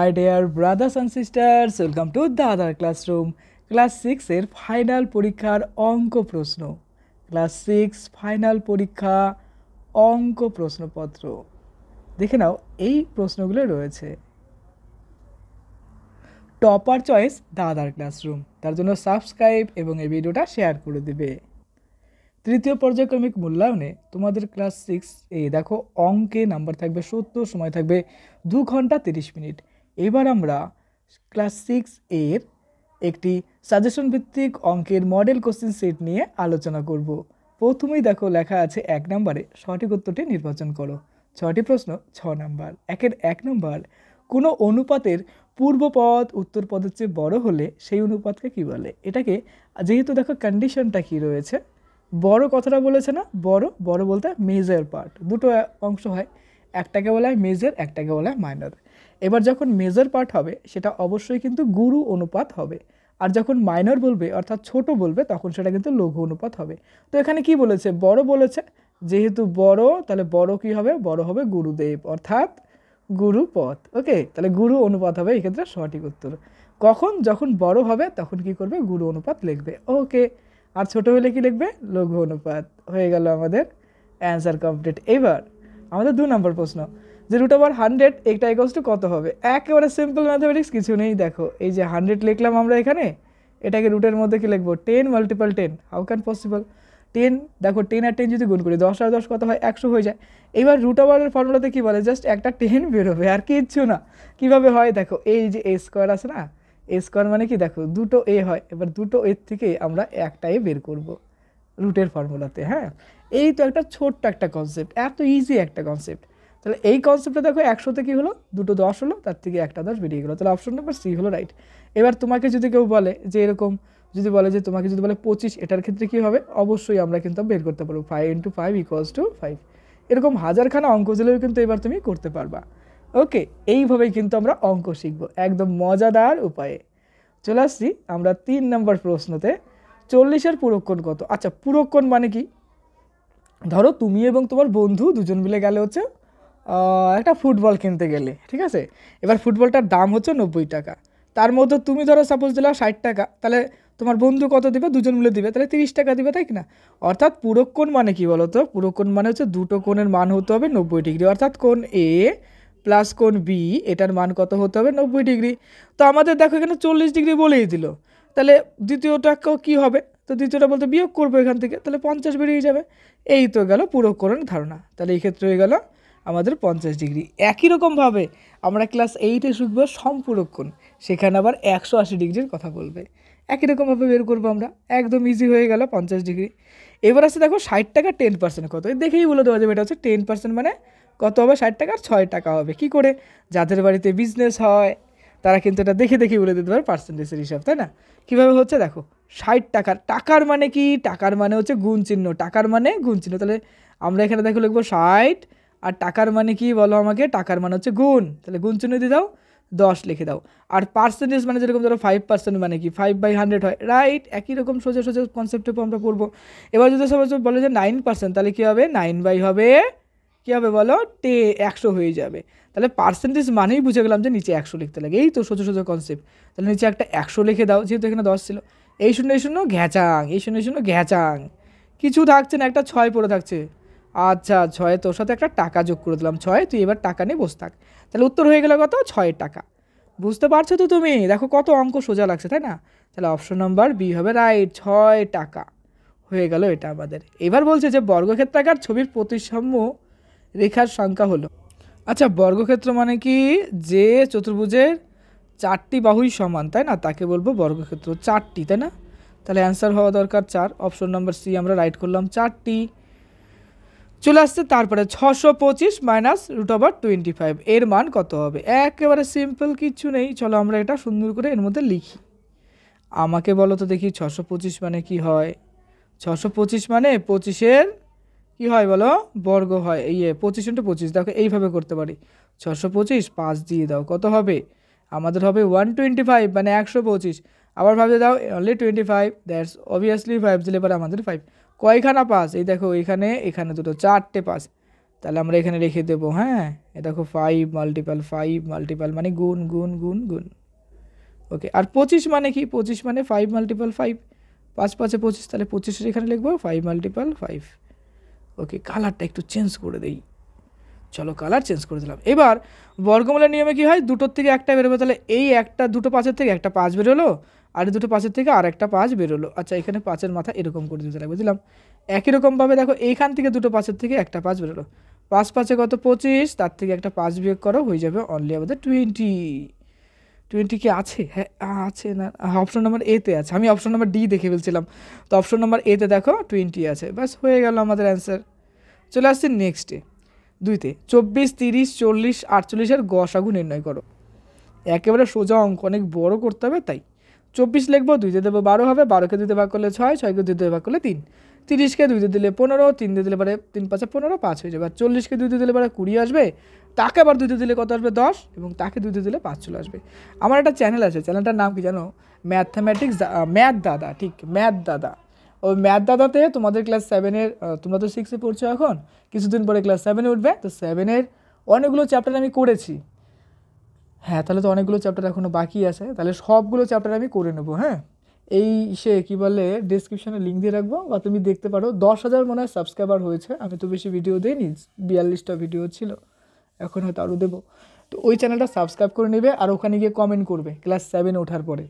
Hi dear brothers and sisters, welcome to the other classroom. Class 6 এর final পরীক্ষার অঙ্ক প্রশ্ন। ক্লাস 6 ফাইনাল পরীক্ষা অঙ্ক প্রশ্নপত্র। দেখে নাও এই প্রশ্নগুলো রয়েছে। Topper choice the other classroom, তার জন্য সাবস্ক্রাইব এবং এই ভিডিওটা শেয়ার করে দিবে। তৃতীয় পর্যায়ক্রমিক মূল্যায়নে তোমাদের ক্লাস 6 দেখো অঙ্কে নাম্বার থাকবে 70, সময় থাকবে 2 ঘন্টা 30 মিনিট। এবার আমরা ক্লাস 6 এর একটি সাজেশন ভিত্তিক অঙ্কের মডেল কোশ্চেন সেট নিয়ে আলোচনা করব। প্রথমেই দেখো লেখা আছে 1 নম্বরে সঠিক উত্তরটি নির্বাচন করো। 6টি প্রশ্ন, 6 নাম্বার। 1 নম্বর, কোনো অনুপাতের পূর্বপদ উত্তর পদের চেয়ে বড় হলে সেই অনুপাতকে কি বলে? এটাকে যেহেতু দেখো কন্ডিশনটা কি রয়েছে, বড় কথাটা বলেছে না, বড় বলতে মেজর পার্ট, দুটো অংশ হয়, একটাকে বলা হয় মেজর, একটাকে বলা হয় মাইনর। এবার যখন মেজর পার্ট হবে সেটা অবশ্যই কিন্তু গুরু অনুপাত হবে, আর যখন মাইনর বলবে অর্থাৎ ছোট বলবে তখন সেটা কিন্তু লঘু অনুপাত হবে। তো এখানে কি বলেছে? বড় বলেছে, যেহেতু বড় তাহলে বড় কি হবে? বড় হবে গুরুদেব অর্থাৎ গুরুপথ। ওকে, তাহলে গুরু অনুপাত হবে এক্ষেত্রে সঠিক উত্তর। কখন? যখন বড় হবে তখন কি করবে? গুরু অনুপাত লিখবে। ওকে, আর ছোট হলে কি লিখবে? লঘু অনুপাত। হয়ে গেল আমাদের অ্যান্সার কমপ্লিট। এবার আমাদের 2 নম্বর প্রশ্ন, যে √100 এটা ইকুয়ালস টু কত হবে? একেবারে সিম্পল ম্যাথমেটিক্স, কিছু নেই। দেখো এই যে 100 লিখলাম আমরা এখানে, এটাকে রুটের মধ্যে কি লিখবো? 10 মাল্টিপল 10। How can possible? 10, দেখো 10 আর 10 যদি গুণ করি 10 আর 10 কত হয়? 100 হয়ে যায়। এবার √এর ফর্মুলাতে কি বলে? জাস্ট একটা 10 বেরোবে, আর কিচ্ছু না। কিভাবে হয় দেখো, এই যে এ স্কোয়ার আছে না, এ স্কোয়ার মানে কি? দেখো দুটো এ হয়, এবার দুটো এর থেকে আমরা একটা এ বের করব রুটের ফর্মুলাতে। হ্যাঁ, এই তো একটা ছোট্ট একটা কনসেপ্ট, এত ইজি একটা কনসেপ্ট। তাহলে এই কনসেপ্টটা দেখো 100তে কী হলো? দুটো 10 হলো, তার থেকে একটা 10 বেরিয়ে গেলো। তাহলে অপশন নাম্বার সি হলো রাইট। এবার তোমাকে যদি কেউ বলে যে এরকম, যদি বলে যে তোমাকে যদি বলে 25, এটার ক্ষেত্রে কী হবে? অবশ্যই আমরা কিন্তু বের করতে পারবো 5 × 5 = 5। এরকম হাজারখানা অঙ্ক দিলেও কিন্তু এবার তুমি করতে পারবা। ওকে, এইভাবেই কিন্তু আমরা অঙ্ক শিখবো একদম মজাদার উপায়ে। চলে আসছি আমরা 3 নম্বর প্রশ্নতে। 40-এর পুরক্ষণ কত? আচ্ছা, পুরক্ষণ মানে কি? ধরো তুমি এবং তোমার বন্ধু দুজন মিলে গেলে হচ্ছে একটা ফুটবল কিনতে গেলে, ঠিক আছে? এবার ফুটবলটার দাম হচ্ছে 90 টাকা, তার মধ্যে তুমি ধরো সাপোজ দিলা 60 টাকা, তাহলে তোমার বন্ধু কত দিবে? দুজন মিলে দিবে, তাহলে 30 টাকা দিবে, তাই না? অর্থাৎ পুরক্ষণ মানে কি বলো তো? পুরক্ষণ মানে হচ্ছে দুটো কোণের মান হতে হবে 90 ডিগ্রি, অর্থাৎ কোণ এ প্লাস কোণ বি, এটার মান কত হতে হবে? 90 ডিগ্রি। তো আমাদের দেখো এখানে 40 ডিগ্রি বলেই দিল, তাহলে দ্বিতীয়টা কী হবে? তো দ্বিতীয়টা বলতে বিয়োগ করবো এখান থেকে, তাহলে 50 বেরিয়ে যাবে। এই তো গেল পুরক্ষণের ধারণা। তাহলে এই ক্ষেত্রে হয়ে গেল আমাদের 50 ডিগ্রি। একই রকমভাবে আমরা ক্লাস 8-এ শিখবো সম্পুরক্ষণ, সেখানে আবার 180 ডিগ্রির কথা বলবে। একই রকমভাবে বের করবো আমরা, একদম ইজি হয়ে গেল 50 ডিগ্রি। এবার আসছে দেখো 60 টাকা 10% কত? দেখেই বলে দেওয়া যাবে এটা হচ্ছে 10%, মানে কত হবে? 60 টাকার 6 টাকা হবে। কি করে? যাদের বাড়িতে বিজনেস হয় তারা কিন্তু এটা দেখে দেখে বলে দিতে পারে পার্সেন্টেজের হিসাব, তাই না? কীভাবে হচ্ছে দেখো, 60 টাকার, টাকার মানে কি? টাকার মানে হচ্ছে গুণ চিহ্ন, টাকার মানে গুণ চিহ্ন। তাহলে আমরা এখানে দেখো লিখবো 60, আর টাকার মানে কি বলো আমাকে? টাকার মানে হচ্ছে গুণ, তাহলে গুণ চিহ্ন দিয়ে দাও, 10 লিখে দাও। আর পার্সেন্টেজ মানে যেরকম ধরো 5% মানে কি? 5/100 হয়, রাইট? একই রকম সোজা সোজা কনসেপ্টে আমরা পড়বো। এবার যদি সবাই বলে যে 9%, তাহলে কী হবে? 9 হবে কী হবে বলো? 100 হয়ে যাবে। তাহলে পার্সেন্টেজ মানেই বুঝে গেলাম যে নিচে 100 লিখতে লাগে। এই তো সোজা সোজা কনসেপ্ট। তাহলে নিচে একটা 100 লিখে দাও, যেহেতু এখানে 10 ছিল। এই শূন্য ঘ্যাচাং, এই শূন্য ঘ্যাচাং, কিছু থাকছে না, একটা 6 পড়ে থাকছে। আচ্ছা, 6 তোর সাথে একটা টাকা যোগ করে দিলাম, 6, তুই এবার টাকা নিয়ে বসে থাক। তাহলে উত্তর হয়ে গেল কত? 6 টাকা। বুঝতে পারছো তো তুমি? দেখো কত অঙ্ক সোজা লাগছে, তাই না? তাহলে অপশন নাম্বার বি হবে রাইট, 6 টাকা হয়ে গেল এটা আমাদের। এবার বলছে যে বর্গক্ষেত্রাকার ছবির প্রতিসাম্য রেখার সংখ্যা হলো। আচ্ছা, বর্গক্ষেত্র মানে কি? যে চতুর্ভুজের 4টি বাহুই সমান, তাই না? তাকে বলবো বর্গক্ষেত্র। 4টি, তাই না? তাহলে অ্যান্সার হওয়া দরকার 4। অপশন নাম্বার সি আমরা রাইট করলাম, 4টি। চলে আসছে তারপরে 625 - √25, এর মান কত হবে? একেবারে সিম্পল, কিচ্ছু নেই। চলো আমরা এটা সুন্দর করে এর মধ্যে লিখি। আমাকে বলো তো দেখি 625 মানে কি হয়? 625 মানে 25-এর কী হয় বলো? বর্গ হয়। 25 × 25, দেখো এইভাবে করতে পারি। 625 5 দিয়ে দাও, কত হবে? আমাদের হবে 125, মানে 125। আবার ভাবতে দাও অনলি 25, দ্যাটস অবভিয়াসলি 5 দিলে পরে আমাদের 5। কয়খানা 5? এই দেখো এখানে দুটো, 4টে 5, তাহলে আমরা এখানে রেখে দেবো। হ্যাঁ, এ দেখো 5 মাল্টিপাল মানে গুণ গুণ গুণ গুণ। ওকে, আর 25 মানে কি? 25 মানে 5 মাল্টিপাল 5, 5 5 25, তাহলে 25 এখানে লিখবো 5 মাল্টিপাল 5। ওকে, কালারটা একটু চেঞ্জ করে দেই। চলো কালার চেঞ্জ করে দিলাম। এবার বর্গমূলের নিয়মে কি হয়, দুটোর থেকে একটা বেরোবে, তাহলে এই একটা দুটো 5-এর থেকে একটা 5 বেরোলো, আর দুটো 5-এর থেকে আর একটা 5 বেরোলো। আচ্ছা, এখানে 5-এর মাথা এরকম করে দিতে লাগবে, বুঝলাম। একই রকমভাবে দেখো এইখান থেকে দুটো 5-এর থেকে একটা 5 বেরোলো, 5 5-এ কত? 25, তার থেকে একটা 5 বিয়োগ করো, হয়ে যাবে অনলি আমাদের 20। 20 কি আছে? হ্যাঁ আছে, না অপশন নাম্বার এতে আছে, আমি অপশন নাম্বার ডি দেখে ফেলছিলাম, তো অপশন নাম্বার এতে দেখো 20 আছে। ব্যাস হয়ে গেল আমাদের অ্যান্সার। চলে আসছি নেক্সটে, 2তে 24 30 40 48-এর গসাগু নির্ণয় করো। একেবারে সোজা অঙ্ক, অনেক বড় করতে হবে, তাই 24 লিখবো, 2 দেবো 12 হবে, 12কে 2 ভাগ করলে 6, 6কে 2 ভাগ করলে 3, 30কে 2 দিলে 15, 3 দিলে পরে 3 5 15, 5 হয়ে যাবে। আর 40কে 2 দিলে পরে 20 আসবে, তাকে আবার 2 দিলে কত আসবে? 10, এবং তাকে 2 দিলে 5 চলে আসবে। আমার একটা চ্যানেল আছে, চ্যানেলটার নাম কি জানো? ম্যাথমেটিক্স ম্যাথ দাদা, ঠিক ম্যাথ দাদা। ওই ম্যাথ দাদাতে তোমাদের ক্লাস 7-এর, তোমরা তো 6-এ পড়ছো এখন, কিছুদিন পরে ক্লাস 7-এ উঠবে, তো 7-এর অনেকগুলো চ্যাপ্টার আমি করেছি। হ্যাঁ, তাহলে তো অনেকগুলো চ্যাপ্টার এখনও বাকি আছে, তাহলে সবগুলো চ্যাপ্টার আমি করে নেবো। হ্যাঁ, এই সে কী বলে, ডিসক্রিপশানে লিঙ্ক দিয়ে রাখবো, বা তুমি দেখতে পারো। 10,000 মনে হয় সাবস্ক্রাইবার হয়েছে, আমি তো বেশি ভিডিও দিইনি, 42টা ভিডিও ছিল, এখন হয়তো আরও দেবো। তো ওই চ্যানেলটা সাবস্ক্রাইব করে নেবে, আর ওখানে গিয়ে কমেন্ট করবে ক্লাস 7-এ ওঠার পরে।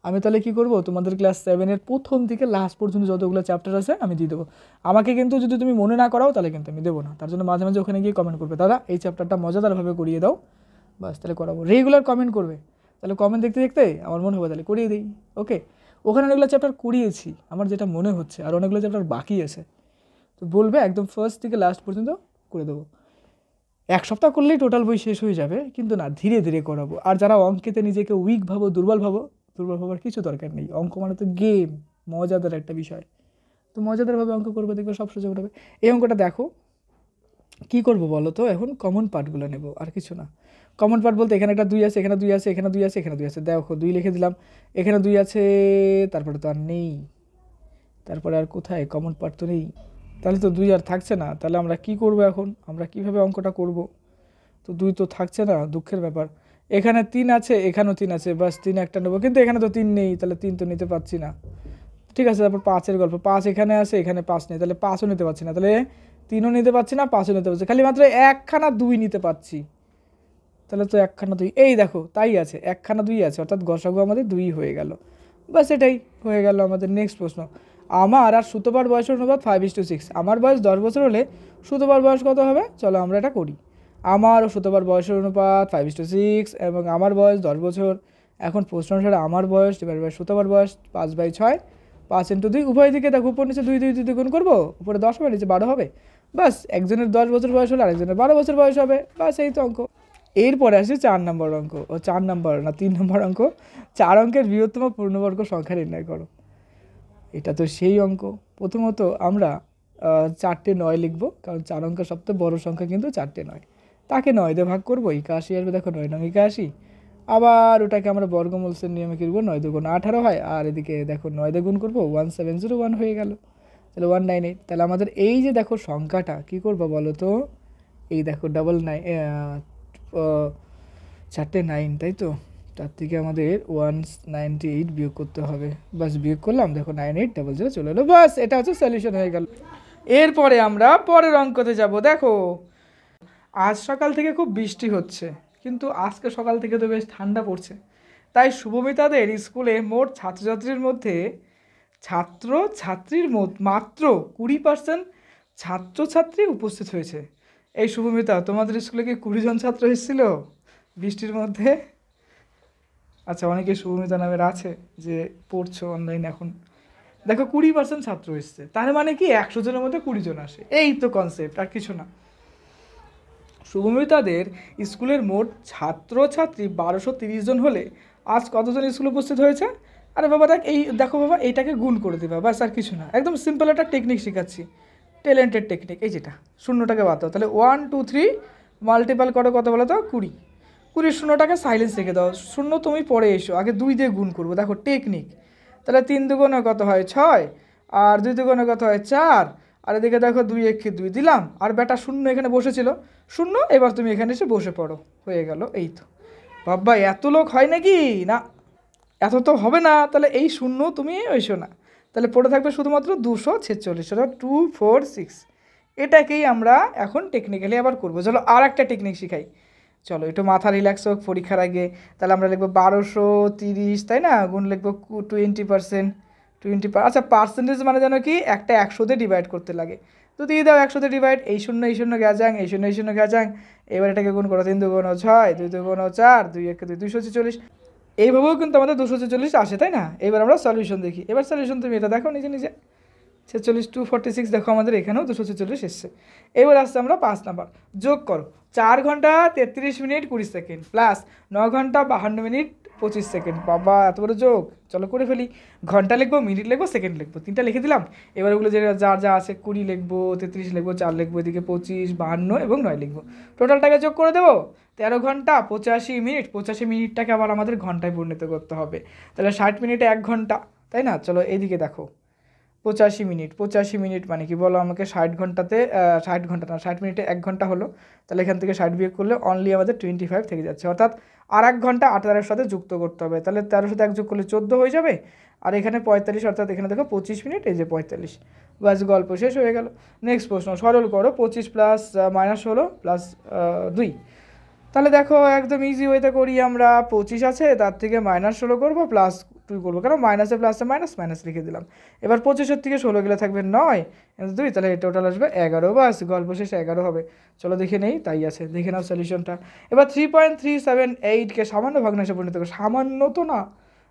আমি তাহলে কী করবো, তোমাদের ক্লাস 7-এর প্রথম থেকে লাস্ট পর্যন্ত যতগুলো চ্যাপ্টার আছে আমি দিয়ে দেবো। আমাকে কিন্তু যদি তুমি মনে না করাও তাহলে কিন্তু আমি দেবো না, তার জন্য মাঝে মাঝে ওখানে গিয়ে কমেন্ট করবে, দাদা এই চ্যাপ্টারটা মজাদারভাবে করিয়ে দাও, বাস তাহলে করাবো। রেগুলার কমেন্ট করবে, তাহলে কমেন্ট দেখতে দেখতে আমার মনে হবে তাহলে করিয়ে দিই। ওকে, ওখানে অনেকগুলো চ্যাপ্টার করিয়েছি আমার যেটা মনে হচ্ছে, আর অনেকগুলো চ্যাপ্টার বাকি আছে, তো বলবে একদম ফার্স্ট থেকে লাস্ট পর্যন্ত করে দেবো। 1 সপ্তাহ করলেই টোটাল বই শেষ হয়ে যাবে, কিন্তু না, ধীরে ধীরে করাবো। আর যারা অঙ্কেতে নিজেকে উইক ভাবো, দুর্বল ভাবার কিছু দরকার নেই। অঙ্ক মানে তো গেম, মজাদার একটা বিষয়, তো মজাদারভাবে অঙ্ক করবে, দেখবে সব সোজা উঠাবে। এই অঙ্কটা দেখো, কী করবো বলো তো, এখন কমন পার্টগুলো নেব, আর কিছু না। কমন পার্ট বলতে এখানে একটা 2 আছে, এখানে 2 আছে, এখানে 2 আছে, এখানে 2 আছে, দেখো 2 লিখে দিলাম, এখানে 2 আছে, তারপরে তো আর নেই, তারপরে আর কোথায়? কমন পার্ট তো নেই, তাহলে তো 2 আর থাকছে না। তাহলে আমরা কি করব এখন, আমরা কিভাবে অঙ্কটা করব? তো 2 তো থাকছে না, দুঃখের ব্যাপার। এখানে 3 আছে, এখানেও 3 আছে, বাস 3 একটা নেবো, কিন্তু এখানে তো 3 নেই, তাহলে 3 তো নিতে পারছি না। ঠিক আছে, তারপর 5-এর গল্প, 5 এখানে আছে, এখানে 5 নেই, তাহলে 5ও নিতে পারছি না, তাহলে 3ও নিতে পারছি না, 5ও নিতে পারছি, খালি মাত্র একখানা 2 নিতে পারছি। তাহলে তো একখানা 2, এই দেখো তাই আছে, একখানা 2 আছে, অর্থাৎ গসাগু আমাদের 2 হয়ে গেল। বাস এটাই হয়ে গেল আমাদের। নেক্সট প্রশ্ন, আমার আর সুতোবার বয়সের অনুপাত 5:6। আমার বয়স 10 বছর হলে সুতোবার বয়স কত হবে? চলো আমরা এটা করি। আমার ও সুতোবার বয়সের অনুপাত 5:6, এবং আমার বয়স 10 বছর। এখন প্রশ্ন অনুসারে আমার বয়স ডিভাইড বাই সুতোবার বয়স 5/6, 5 × 2, উভয় দিকে দেখো উপর নিচে 2 2 গুণ করবো, উপরে 10 হবে, নিচে 12 হবে। বাস একজনের 10 বছর বয়স হলে আরেকজনের 12 বছর বয়স হবে, বাস এই তো অঙ্ক। এরপরে আসছে 4 নম্বর অঙ্ক, ও 4 নম্বর না 3 নম্বর অঙ্ক, 4 অঙ্কের বৃহত্তম পূর্ণবর্গ সংখ্যা নির্ণয় করো। এটা তো সেই অঙ্ক। প্রথমত আমরা 4টে 9 লিখব, কারণ 4 অঙ্কের সবচেয়ে বড় সংখ্যা কিন্তু 4টে 9, তাকে 9 দিয়ে ভাগ করবো, 81 আসবে, দেখো 9 9 81। আবার ওটাকে আমরা বর্গমূলের নিয়মে করবো, 9 2 × 18 হয়, আর এদিকে দেখো 9 দিয়ে গুণ করবো, 1701 হয়ে গেল, তাহলে 198। তাহলে আমাদের এই যে দেখো সংখ্যাটা কী করবো বলো তো, এই দেখো 4টে 9, তাই তো, তার থেকে আমাদের 198 বিয়োগ করতে হবে, বাস বিয়োগ করলাম, দেখো 9800 চলে এলো, বাস এটা হচ্ছে সলিউশন হয়ে গেল। এরপরে আমরা পরের অঙ্কতে যাব। দেখো আজ সকাল থেকে খুব বৃষ্টি হচ্ছে, কিন্তু আজকে সকাল থেকে তো বেশ ঠান্ডা পড়ছে, তাই শুভমিতাদের স্কুলে মোট ছাত্রছাত্রীর মধ্যে ছাত্রছাত্রীর মাত্র 20% ছাত্রছাত্রী উপস্থিত হয়েছে। এই শুভমিতা, তোমাদের স্কুলে কি 20 জন ছাত্র এসেছিল বৃষ্টির মধ্যে? আচ্ছা, অনেকে শুভমিতা নামের আছে যে পড়ছো অনলাইন এখন, দেখো 20% ছাত্র এসছে, তার মানে কি 100 জনের মধ্যে 20 জন আসে, এই তো কনসেপ্ট, আর কিছু না। শুভমিতাদের স্কুলের মোট ছাত্রছাত্রী 1230 জন হলে আজ কতজন স্কুলে উপস্থিত হয়েছে? আরে বাবা দেখ, এই দেখো বাবা, এইটাকে গুণ করে দেবা, বাস আর কিছু না, একদম সিম্পল একটা টেকনিক শেখাচ্ছি, ট্যালেন্টেড টেকনিক। এই যেটা শূন্যটাকে বাদ দাও, তাহলে 1 2 3 মাল্টিপাল করো কত বলো তো? 20। 20 শূন্যটাকে সাইলেন্স রেখে দাও, শূন্য তুমি পরে এসো, আগে 2 দিয়ে গুণ করবো, দেখো টেকনিক। তাহলে 3 2 কত হয়? 6, আর 2 2 কত হয়? 4, আর এদিকে দেখো 2 একে 2 দিলাম, আর বেটা শূন্য এখানে বসেছিল, শূন্য। এবার তুমি এখানে এসে বসে পড়ো, হয়ে গেল। এই তো বাবা, এত লোক হয় নাকি? না, এত তো হবে না। তাহলে এই শূন্য তুমি ওইসো না, তাহলে পড়ে থাকবে শুধুমাত্র 246, অর্থাৎ 246। এটাকেই আমরা এখন টেকনিক্যালি আবার করবো। চলো আর একটা টেকনিক শিখাই। চলো একটু মাথা রিল্যাক্স হোক পরীক্ষার আগে। তাহলে আমরা লিখবো 1230, তাই না, গুণ লিখবো 20%, আচ্ছা পার্সেন্টেজ মানে যেন কি একটা 100 দিয়ে ডিভাইড করতে লাগে। তো দিয়ে দাও 100 দিয়ে ডিভাইড, এই শূন্য গ্যাজাং, এই শূন্য গ্যাজাং। এবার এটাকে গুণ করো, 3 দুগুণ 6, 2 দুগুণ 4, 2 একে 2, 246। এইভাবেও কিন্তু আমাদের 246 আসে, তাই না? এবার আমরা সলিউশন দেখি। এবার সলিউশন তুমি এটা দেখো নিজে নিজে। 46, 246, দেখো আমাদের এখানেও 246 এসছে। এবার আসছে আমরা 5 নাম্বার, যোগ করো। 4 ঘন্টা 33 মিনিট 20 সেকেন্ড প্লাস 9 ঘন্টা 52 মিনিট 25 সেকেন্ড। বাবা, এত বড় যোগ! চলো করে ফেলি। ঘন্টা লিখবো, মিনিট লিখবো, সেকেন্ড লিখবো, 3টা লিখে দিলাম। এবার ওগুলো যে যা আছে 20 লিখবো, 33 লিখবো, 4 লিখবো, এদিকে 25, 52 এবং 9 লিখবো। টোটালটাকে যোগ করে দেবো। 13 ঘন্টা 85 মিনিট। 85 মিনিটটাকে আবার আমাদের ঘন্টায় পরিণত করতে হবে। তাহলে 60 মিনিটে 1 ঘন্টা, তাই না? চলো এইদিকে দেখো, 85 মিনিট মানে কি বলো আমাকে? 60 ঘন্টাতে 60 ঘন্টা না, 60 মিনিটে 1 ঘন্টা হলো। তাহলে এখান থেকে 60 বিয়োগ করলে অনলি আমাদের 25 থেকে যাচ্ছে, অর্থাৎ আর 1 ঘন্টা 18 সাথে যুক্ত করতে হবে। তাহলে 13 সাথে 1 যোগ করলে 14 হয়ে যাবে। আর এখানে 45, অর্থাৎ এখানে দেখো 25 মিনিট, এই যে 45। বাস, গল্প শেষ হয়ে গেল। নেক্সট প্রশ্ন, সরল করো। 25 প্লাস মাইনাস 16 প্লাস 2। তাহলে দেখো একদম ইজি ওয়েতে করি আমরা। 25 আছে, তার থেকে -16 করবো, প্লাস 2 করবো, কারণ মাইনাসে প্লাসে মাইনাস লিখে দিলাম। এবার 25 থেকে 16 গেলে থাকবে 9, 2, তাহলে টোটাল আসবে 11। বাস, গল্প শেষ, 11 হবে। চলো দেখে নেই, তাই আছে, দেখে নাও সলিউশনটা। এবার 3.378কে সামান্য ভগ্নাংশে পরিণত করো। সামান্য তো না,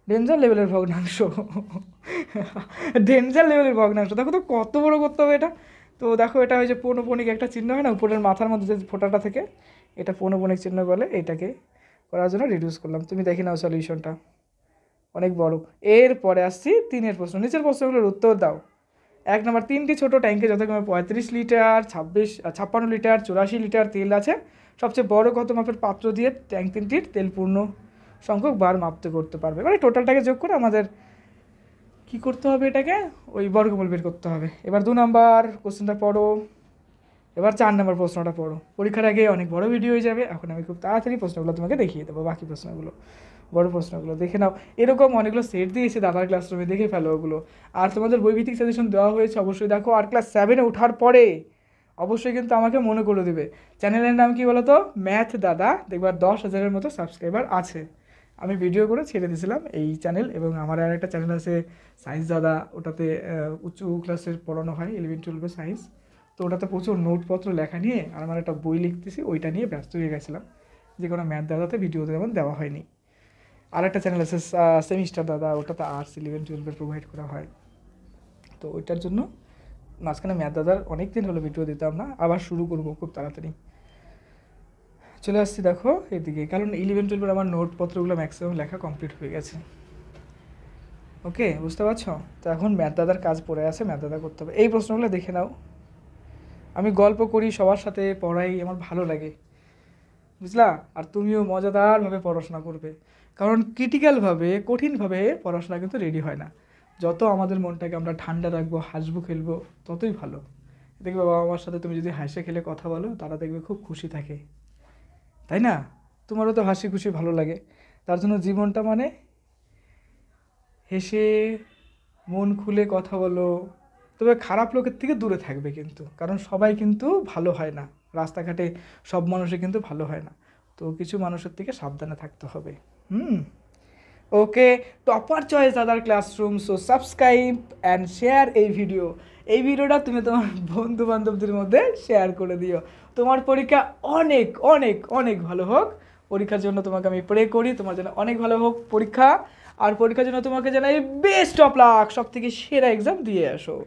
ডেঞ্জার লেভেলের ভগ্নাংশ। ডেঞ্জার লেভেলের ভগ্নাংশ, দেখো তো কত বড় করতে হবে এটা। তো দেখো, এটা হয়েছে পৌনঃপুনিক একটা চিহ্ন, হয় না উপরের মাথার মধ্যে যে ফোঁটাটা থেকে, এটা পৌনঃপুনিক চিহ্ন বলে। এটাকে করার জন্য রিডিউস করলাম। তুমি দেখে নাও সলিউশনটা, অনেক বড়। এরপরে আসছি 3-এর প্রশ্ন। নিচের প্রশ্নগুলোর উত্তর দাও। 1 নম্বর, 3টি ছোট ট্যাঙ্কে যথাক্রমে 35 লিটার, 56 লিটার, 84 লিটার তেল আছে। সবচেয়ে বড় কত মাপের পাত্র দিয়ে ট্যাঙ্ক 3টির তেল পূর্ণ সংখ্যক বার মাপতে করতে পারবে? মানে টোটালটাকে যোগ করে আমাদের কি করতে হবে, এটাকে ওই বর্গমূল বের করতে হবে। এবার 2 নম্বর কোশ্চেনটা পড়ো। এবার 4 নম্বর প্রশ্নটা পড়ো। পরীক্ষার আগে অনেক বড় ভিডিও হয়ে যাবে, এখন আমি খুব তাড়াতাড়ি প্রশ্নগুলো তোমাকে দেখিয়ে দেবো। বাকি প্রশ্নগুলো, বড় প্রশ্নগুলো দেখে নাও। এরকম অনেকগুলো সেট দিয়েছে দাদার ক্লাসরুমে, দেখে ফেলো ওগুলো। আর তোমাদের বইভিত্তিক সাজেশন দেওয়া হয়েছে, অবশ্যই দেখো। আর ক্লাস 7-এ ওঠার পরে অবশ্যই কিন্তু আমাকে মনে করে দেবে। চ্যানেলের নাম কি বলো তো? ম্যাথ দাদা। দেখবার 10,000-এর মতো সাবস্ক্রাইবার আছে। আমি ভিডিও করে ছেড়ে দিয়েছিলাম এই চ্যানেল, এবং আমার আর একটা চ্যানেল আছে সায়েন্স দাদা, ওটাতে উচ্চ ক্লাসের পড়ানো হয়, 11-12 সায়েন্স। তো ওটাতে প্রচুর নোটপত্র লেখা নিয়ে, আর আমার একটা বই লিখতেছি, ওইটা নিয়ে ব্যস্ত হয়ে গেছিলাম, যে কোনো ম্যাথ দাদাতে ভিডিও তেমন দেওয়া হয়নি। আর একটা চ্যানেল আছে সেমিস্টার দাদা, ওটাতে আর্টস 11-12 প্রোভাইড করা হয়। তো ওইটার জন্য মাঝখানে ম্যাথ দাদার অনেক দিন হলো ভিডিও দিতাম না, আবার শুরু করবো খুব তাড়াতাড়ি। চলে আসছি দেখো এদিকে, কারণ 11-12 আমার নোটপত্রগুলো ম্যাক্সিমাম লেখা কমপ্লিট হয়ে গেছে। ওকে, বুঝতে পারছো? তো এখন ম্যাথ দাদার কাজ পড়ে আছে, ম্যাথ দাদা করতে হবে। এই প্রশ্নগুলো দেখে নাও। আমি গল্প করি, সবার সাথে পড়াই, আমার ভালো লাগে, বুঝলা? আর তুমিও মজাদারভাবে পড়াশোনা করবে, কারণ ক্রিটিক্যালভাবে, কঠিনভাবে পড়াশোনা কিন্তু রেডি হয় না। যত আমাদের মনটাকে আমরা ঠান্ডা রাখবো, হাসবো, খেলবো, ততই ভালো। দেখবে বাবা মার সাথে তুমি যদি হাসে খেলে কথা বলো, তারা দেখবে খুব খুশি থাকে, তাই না? তোমারও তো হাসি খুশি ভালো লাগে। তার জন্য জীবনটা মানে হেসে মন খুলে কথা বলো। তবে খারাপ লোকের থেকে দূরে থাকবে কিন্তু, কারণ সবাই কিন্তু ভালো হয় না। রাস্তাঘাটে সব মানুষই কিন্তু ভালো হয় না। তো কিছু মানুষের থেকে সাবধানে থাকতে হবে। ওকে, টপার চয়েস দাদার classroom. So subscribe and share এই ভিডিওটা তুমি তোমার বন্ধু বান্ধবদের মধ্যে শেয়ার করে দিও। তোমার পরীক্ষা অনেক অনেক অনেক ভালো হোক। পরীক্ষার জন্য তোমাকে আমি প্রে করি, তোমার জন্য অনেক ভালো হোক পরীক্ষা। আর পরীক্ষার জন্য তোমাকে জানাই বেস্ট অফ লাক, সব থেকে সেরা এক্সাম দিয়ে আসো।